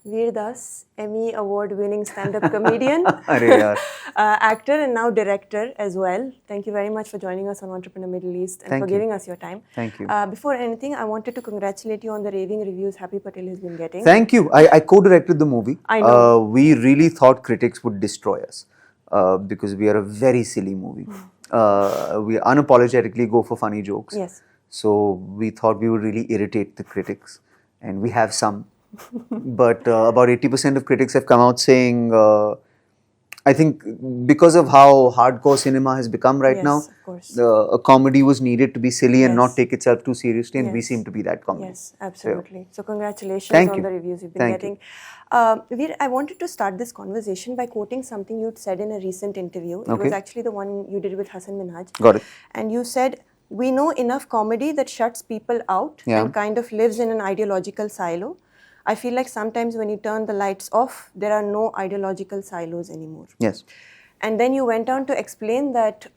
Veer Das, Emmy Award-winning stand-up comedian, actor and now director as well. Thank you very much for joining us on Entrepreneur Middle East and giving us your time. Thank you. Before anything, I wanted to congratulate you on the raving reviews Happy Patel has been getting. Thank you. I co-directed the movie. I know. We really thought critics would destroy us because we are a very silly movie. We unapologetically go for funny jokes. Yes. So we thought we would really irritate the critics, and we have some. But about 80% of critics have come out saying, I think because of how hardcore cinema has become right now, of course. A comedy was needed to be silly and not take itself too seriously, and we seem to be that comedy. Yes, absolutely. So congratulations on the reviews you've been getting. Veer, I wanted to start this conversation by quoting something you'd said in a recent interview. It was actually the one you did with Hassan Minhaj. Got it. And you said, "We know enough comedy that shuts people out and kind of lives in an ideological silo. I feel like sometimes when you turn the lights off, there are no ideological silos anymore." Yes. And then you went on to explain that,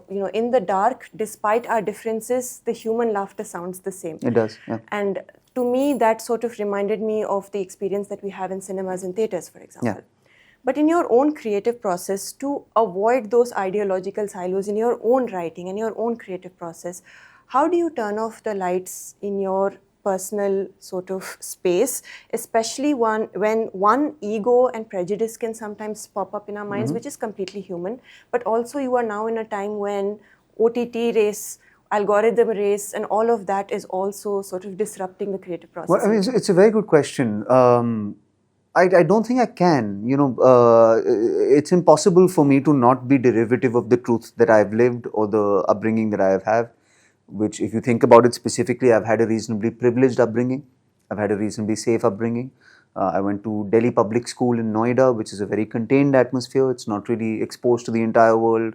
in the dark, despite our differences, the human laughter sounds the same. It does, yeah. And to me, that sort of reminded me of the experience that we have in cinemas and theatres, for example. Yeah. But in your own creative process, to avoid those ideological silos in your own writing and your own creative process, how do you turn off the lights in your personal sort of space, especially when one, ego and prejudice can sometimes pop up in our minds, which is completely human, but also you are now in a time when OTT race, algorithm race, and all of that is also sort of disrupting the creative process? Well, I mean, it's a very good question. I don't think I can. It's impossible for me to not be derivative of the truth that I've lived or the upbringing that I have. Which, if you think about it specifically, I've had a reasonably privileged upbringing. I've had a reasonably safe upbringing. I went to Delhi Public School in Noida, which is a very contained atmosphere. It's not really exposed to the entire world.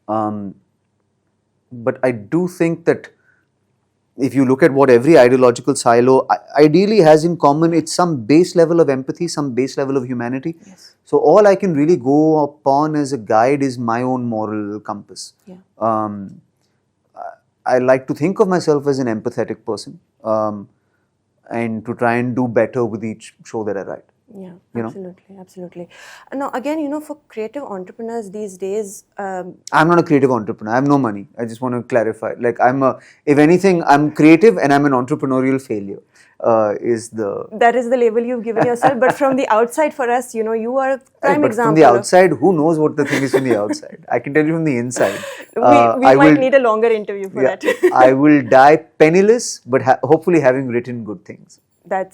But I do think that if you look at what every ideological silo ideally has in common, it's some base level of empathy, some base level of humanity. Yes. So all I can really go upon as a guide is my own moral compass. Yeah. I like to think of myself as an empathetic person and to try and do better with each show that I write. Yeah, absolutely. Now, again, for creative entrepreneurs these days... I'm not a creative entrepreneur. I have no money. I just want to clarify. Like, if anything, I'm creative and I'm an entrepreneurial failure. That is the label you've given yourself. But from the outside, for us, you are a prime example. From the outside, who knows what the thing is from the outside? I can tell you from the inside. We might need a longer interview for that. I will die penniless, but hopefully having written good things.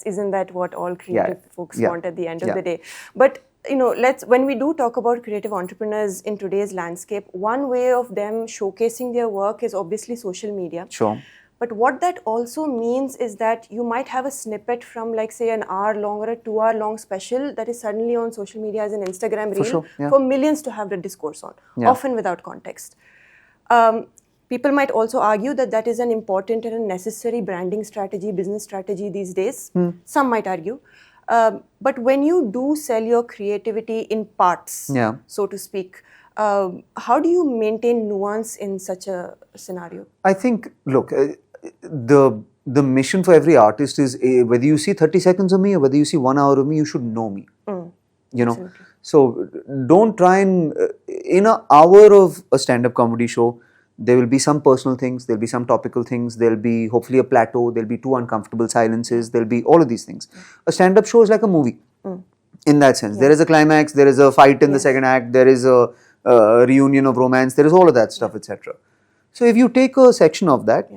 Isn't that what all creative folks want at the end of the day? But when we do talk about creative entrepreneurs in today's landscape, one way of them showcasing their work is obviously social media. Sure. But what that also means is that you might have a snippet from, like, say, an hour-long or a 2-hour-long special that is suddenly on social media as an Instagram reel for millions to have the discourse on, often without context. People might also argue that that is an important and a necessary branding strategy, business strategy these days. Some might argue. But when you do sell your creativity in parts, so to speak, how do you maintain nuance in such a scenario? I think, look, the mission for every artist is whether you see 30 seconds of me or whether you see 1 hour of me, you should know me. Absolutely. So don't try and, in an hour of a stand-up comedy show, there will be some personal things, there'll be some topical things, there'll be hopefully a plateau, there'll be 2 uncomfortable silences, there'll be all of these things. A stand-up show is like a movie in that sense. There is a climax, there is a fight in the second act, there is a reunion of romance, there is all of that stuff, etc. So if you take a section of that,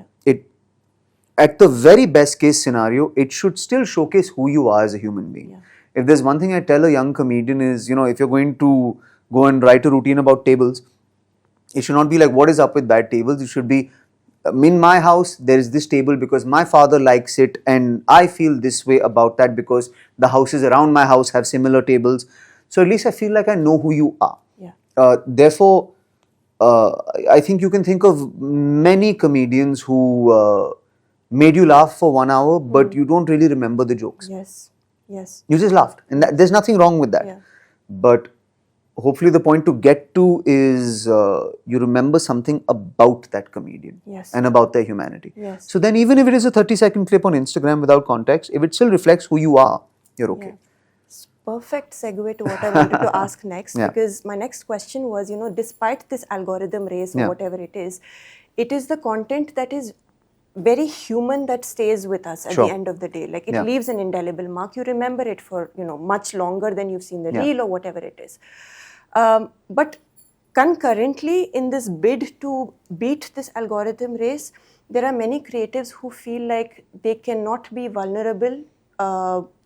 at the very best case scenario, it should still showcase who you are as a human being. If there's one thing I tell a young comedian is, if you're going to go and write a routine about tables, it should not be like, what is up with bad tables? It should be, in my house, there is this table because my father likes it and I feel this way about that because the houses around my house have similar tables. So at least I feel like I know who you are. Therefore, I think you can think of many comedians who made you laugh for 1 hour, but you don't really remember the jokes. Yes. You just laughed. And there's nothing wrong with that. But hopefully the point to get to is you remember something about that comedian and about their humanity. So then even if it is a 30-second clip on Instagram without context, if it still reflects who you are, you're okay. perfect segue to what I wanted to ask next, because my next question was, despite this algorithm race or whatever it is the content that is very human that stays with us at the end of the day. Like it leaves an indelible mark. You remember it for, much longer than you've seen the reel or whatever it is. But concurrently, in this bid to beat this algorithm race, there are many creatives who feel like they cannot be vulnerable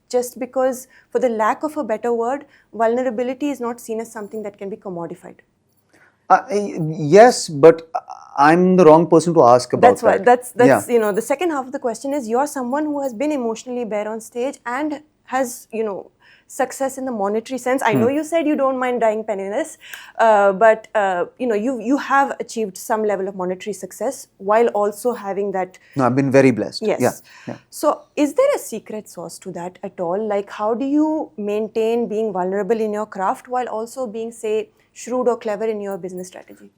just because, for the lack of a better word, vulnerability is not seen as something that can be commodified. Yes, but I'm the wrong person to ask about that. That's the second half of the question is, you're someone who has been emotionally bare on stage and has, success in the monetary sense. I know you said you don't mind dying penniless, but you have achieved some level of monetary success while also having that. No, I've been very blessed. Yes. Yeah. So is there a secret sauce to that at all? Like, how do you maintain being vulnerable in your craft while also being, say, shrewd or clever in your business strategy?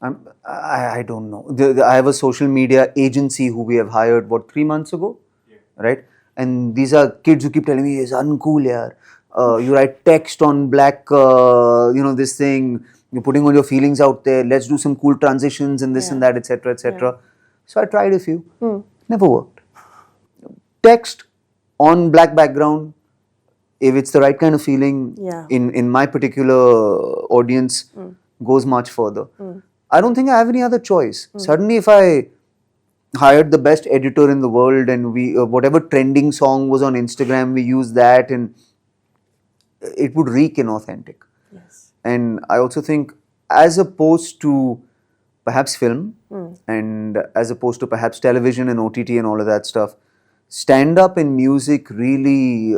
I don't know. I have a social media agency who we have hired, 3 months ago? Yeah. Right? And these are kids who keep telling me, it's uncool, yaar. You write text on black, this thing, you're putting all your feelings out there, let's do some cool transitions and this and that, etc., etc. Yeah. So I tried a few. Never worked. Text on black background, if it's the right kind of feeling in my particular audience, goes much further. I don't think I have any other choice. Suddenly, if I hired the best editor in the world and we whatever trending song was on Instagram, we use that, and it would reek inauthentic. Yes. And I also think, as opposed to perhaps film and as opposed to perhaps television and OTT and all of that stuff, stand-up and music really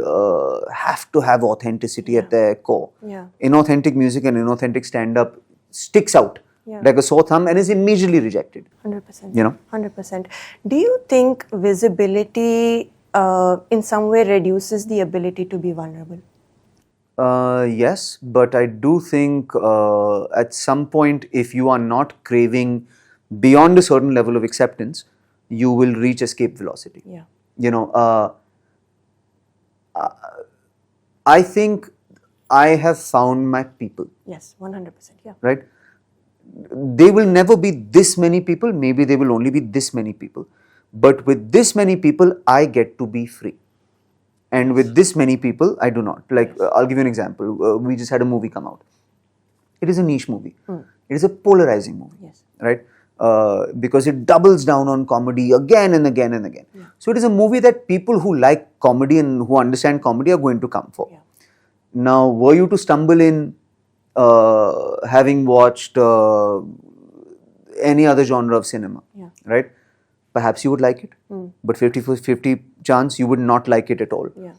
have to have authenticity at their core. Yeah. Inauthentic music and inauthentic stand-up sticks out like a sore thumb and is immediately rejected. 100%. 100%. Do you think visibility in some way reduces the ability to be vulnerable? Yes, but I do think at some point, if you are not craving beyond a certain level of acceptance, you will reach escape velocity. Yeah. I think I have found my people. Yes, 100%. Yeah. Right? They will never be this many people. Maybe they will only be this many people. But with this many people, I get to be free. And with this many people, I do not. Like, I'll give you an example. We just had a movie come out. It is a niche movie. It is a polarizing movie. Yes. Right? Because it doubles down on comedy again and again and again. Yeah. So it is a movie that people who like comedy and who understand comedy are going to come for. Yeah. Now, were you to stumble in having watched any other genre of cinema, right? Perhaps you would like it, but 50-50 chance you would not like it at all. Yeah.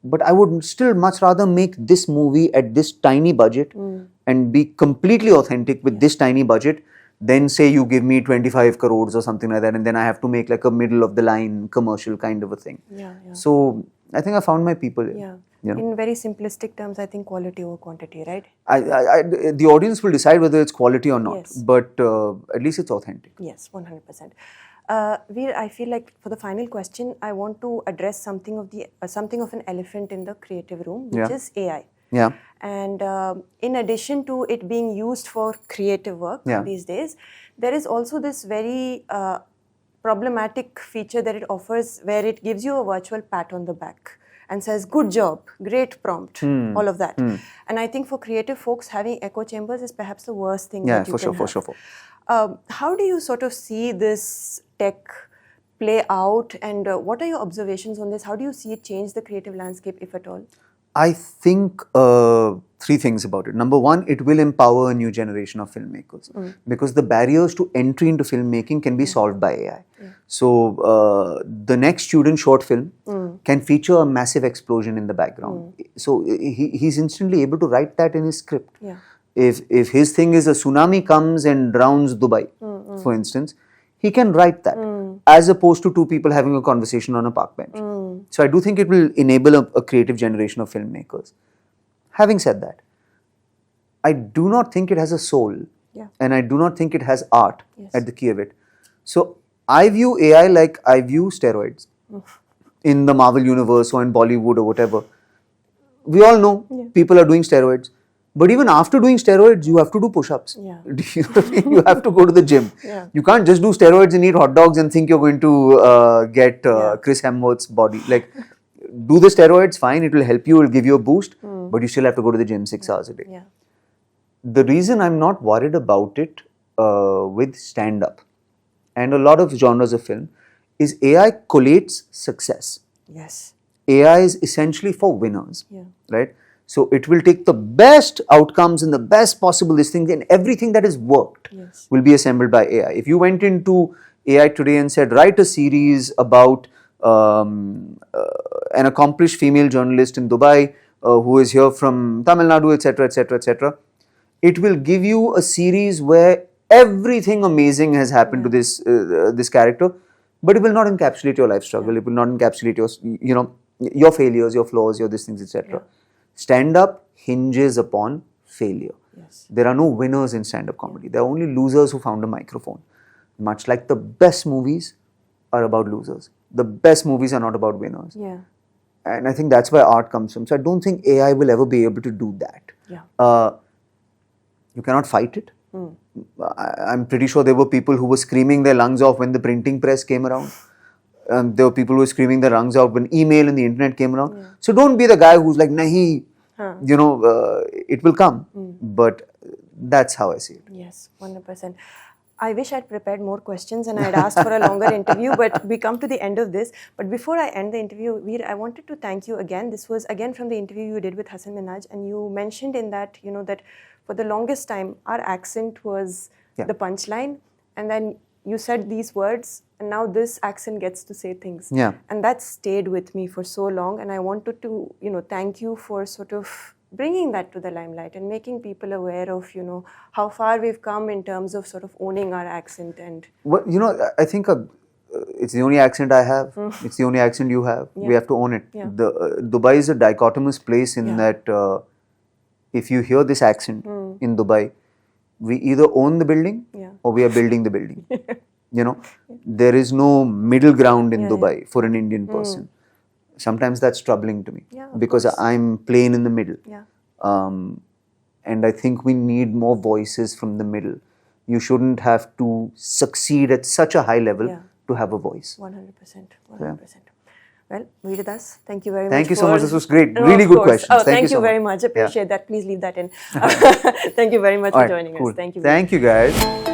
But I would still much rather make this movie at this tiny budget and be completely authentic with this tiny budget than say you give me 25 crores or something like that, and then I have to make like a middle of the line commercial kind of a thing. Yeah. So I think I found my people. Yeah. In very simplistic terms, I think quality over quantity, right? The audience will decide whether it's quality or not, but at least it's authentic. Yes, 100%. Veer, I feel like for the final question, I want to address something of an elephant in the creative room, which is AI. Yeah. And in addition to it being used for creative work these days, there is also this very problematic feature that it offers, where it gives you a virtual pat on the back and says, good job, great prompt, all of that. And I think for creative folks, having echo chambers is perhaps the worst thing that you can have. For sure. How do you sort of see this tech play out, and what are your observations on this? How do you see it change the creative landscape, if at all? I think three things about it. Number one, it will empower a new generation of filmmakers because the barriers to entry into filmmaking can be solved by AI. So the next student short film can feature a massive explosion in the background. So he's instantly able to write that in his script. If his thing is a tsunami comes and drowns Dubai, for instance, he can write that as opposed to two people having a conversation on a park bench. So I do think it will enable a creative generation of filmmakers. Having said that, I do not think it has a soul and I do not think it has art at the key of it. So I view AI like I view steroids in the Marvel universe or in Bollywood or whatever. We all know people are doing steroids. But even after doing steroids, you have to do push-ups. Yeah. You know what I mean? You have to go to the gym. Yeah. You can't just do steroids and eat hot dogs and think you're going to get Chris Hemsworth's body. Like, do the steroids, fine, it will help you, it will give you a boost, but you still have to go to the gym 6 hours a day. Yeah. The reason I'm not worried about it with stand-up and a lot of genres of film is AI collates success. Yes. AI is essentially for winners, Yeah. right? So it will take the best outcomes and the best possible things, and everything that has worked will be assembled by AI. If you went into AI today and said, write a series about an accomplished female journalist in Dubai who is here from Tamil Nadu, etc., etc., etc., it will give you a series where everything amazing has happened to this character, but it will not encapsulate your life struggle. It will not encapsulate your failures, your flaws, your these things, etc. Stand-up hinges upon failure. Yes. There are no winners in stand-up comedy. There are only losers who found a microphone. Much like the best movies are about losers. The best movies are not about winners. Yeah. And I think that's where art comes from. So I don't think AI will ever be able to do that. Yeah. You cannot fight it. I'm pretty sure there were people who were screaming their lungs off when the printing press came around. There were people who were screaming their lungs out when email and the internet came around. Yeah. So don't be the guy who's like, nahi, it will come. But that's how I see it. Yes, 100%. I wish I'd prepared more questions and I'd asked for a longer interview, but we come to the end of this. But before I end the interview, Veer, I wanted to thank you again. This was again from the interview you did with Hasan Minhaj, and you mentioned in that, that for the longest time, our accent was the punchline, and then you said these words, and now this accent gets to say things. Yeah. And that stayed with me for so long, and I wanted to, thank you for sort of bringing that to the limelight and making people aware of, how far we've come in terms of sort of owning our accent. And well, I think it's the only accent I have. It's the only accent you have. Yeah. We have to own it. Yeah. Dubai is a dichotomous place in that if you hear this accent in Dubai, we either own the building or we are building the building. There is no middle ground in Dubai for an Indian person. Sometimes that's troubling to me because I'm plain in the middle. Yeah. And I think we need more voices from the middle. You shouldn't have to succeed at such a high level to have a voice. 100%. 100%. Well, Veeradas, thank you very much. Thank you so much. This was great. Really good questions. Oh, thank you very much. Appreciate that. Please leave that in. Thank you very much for joining us. Thank you. Thank you, guys.